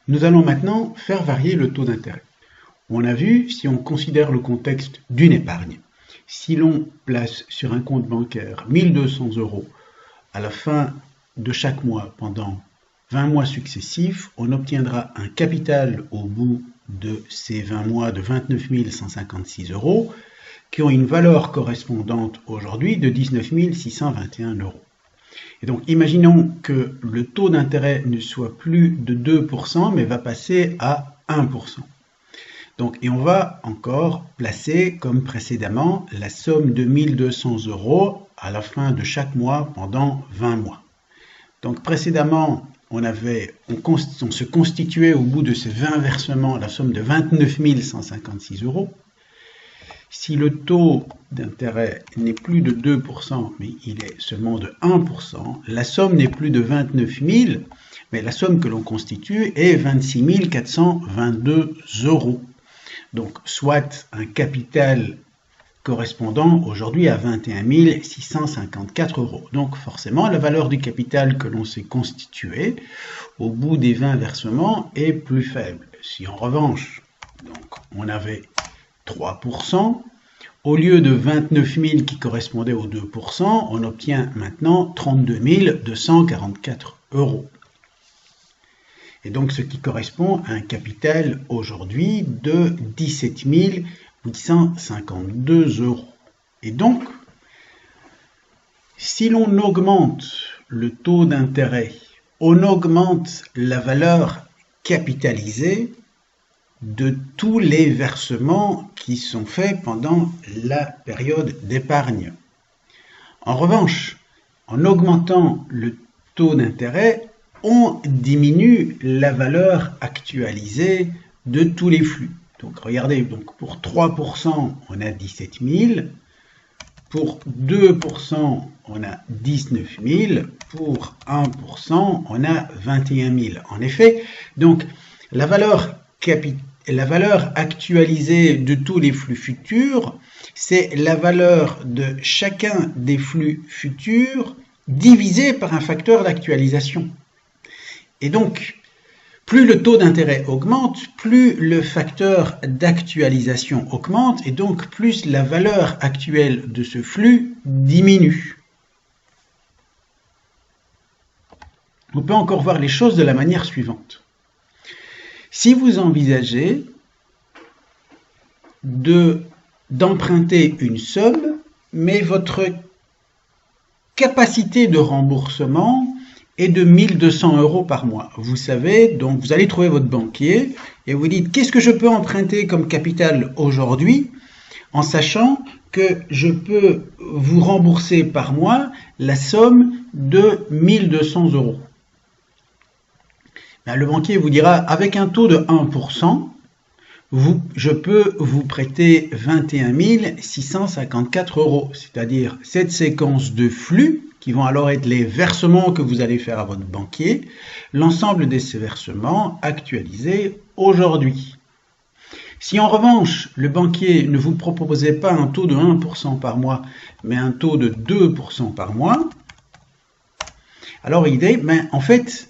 Nous allons maintenant faire varier le taux d'intérêt. On a vu, si on considère le contexte d'une épargne, si l'on place sur un compte bancaire 1 200 € à la fin de chaque mois pendant 20 mois successifs, on obtiendra un capital au bout de ces 20 mois de 29 156 € qui ont une valeur correspondante aujourd'hui de 19 621 €. Et donc, imaginons que le taux d'intérêt ne soit plus de 2%, mais va passer à 1%. Donc, et on va encore placer, comme précédemment, la somme de 1 200 € à la fin de chaque mois pendant 20 mois. Donc, précédemment, on se constituait au bout de ces 20 versements la somme de 29 156 €. Si le taux d'intérêt n'est plus de 2%, mais il est seulement de 1%, la somme n'est plus de 29 000, mais la somme que l'on constitue est 26 422 €. Donc, soit un capital correspondant aujourd'hui à 21 654 €. Donc, forcément, la valeur du capital que l'on s'est constitué au bout des 20 versements est plus faible. Si en revanche, donc, on avait 3%, au lieu de 29 000 qui correspondait aux 2%, on obtient maintenant 32 244 €. Et donc ce qui correspond à un capital aujourd'hui de 17 852 €. Et donc, si l'on augmente le taux d'intérêt, on augmente la valeur capitalisée de tous les versements qui sont faits pendant la période d'épargne. En revanche, en augmentant le taux d'intérêt, on diminue la valeur actualisée de tous les flux. Donc regardez, donc pour 3%, on a 17 000, pour 2%, on a 19 000, pour 1%, on a 21 000. En effet, donc la valeur actualisée de tous les flux futurs, c'est la valeur de chacun des flux futurs divisé par un facteur d'actualisation. Et donc, plus le taux d'intérêt augmente, plus le facteur d'actualisation augmente, et donc plus la valeur actuelle de ce flux diminue. On peut encore voir les choses de la manière suivante. Si vous envisagez d'emprunter une somme, mais votre capacité de remboursement est de 1 200 € par mois. Vous savez, donc vous allez trouver votre banquier et vous dites qu'est-ce que je peux emprunter comme capital aujourd'hui en sachant que je peux vous rembourser par mois la somme de 1 200 €. Le banquier vous dira, avec un taux de 1%, je peux vous prêter 21 654 €, c'est-à-dire cette séquence de flux, qui vont alors être les versements que vous allez faire à votre banquier, l'ensemble de ces versements actualisés aujourd'hui. Si en revanche, le banquier ne vous proposait pas un taux de 1% par mois, mais un taux de 2% par mois, alors l'idée, en fait,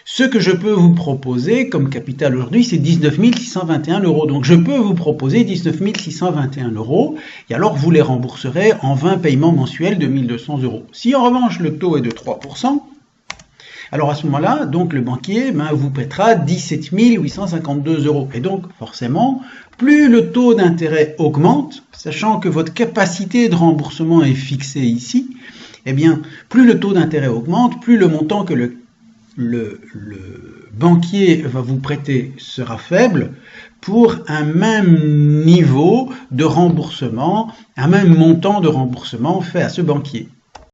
ce que je peux vous proposer comme capital aujourd'hui, c'est 19 621 €. Donc je peux vous proposer 19 621 € et alors vous les rembourserez en 20 paiements mensuels de 1 200 €. Si en revanche le taux est de 3%, alors à ce moment-là, donc le banquier vous prêtera 17 852 €. Et donc forcément, plus le taux d'intérêt augmente, sachant que votre capacité de remboursement est fixée ici, eh bien plus le taux d'intérêt augmente, plus le montant que le banquier va vous prêter sera faible pour un même niveau de remboursement, un même montant de remboursement fait à ce banquier.